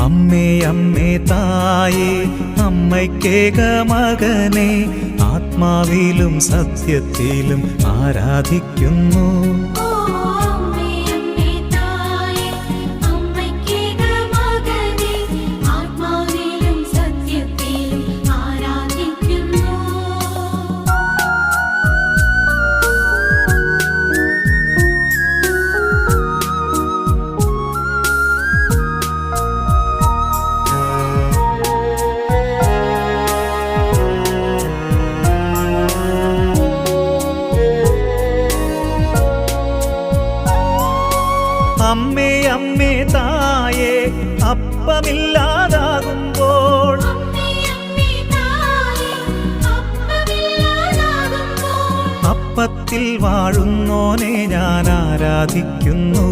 അമ്മേ അമ്മേ തായേ അമ്മയ്ക്കേക മകനെ ആത്മാവിലും സത്യത്തിലും ആരാധിക്കുന്നു. അമ്മേ അമ്മേ തായേ അപ്പമില്ലാതാകുമ്പോൾ അപ്പത്തിൽ വാഴുന്നോനെ ഞാൻ ആരാധിക്കുന്നു.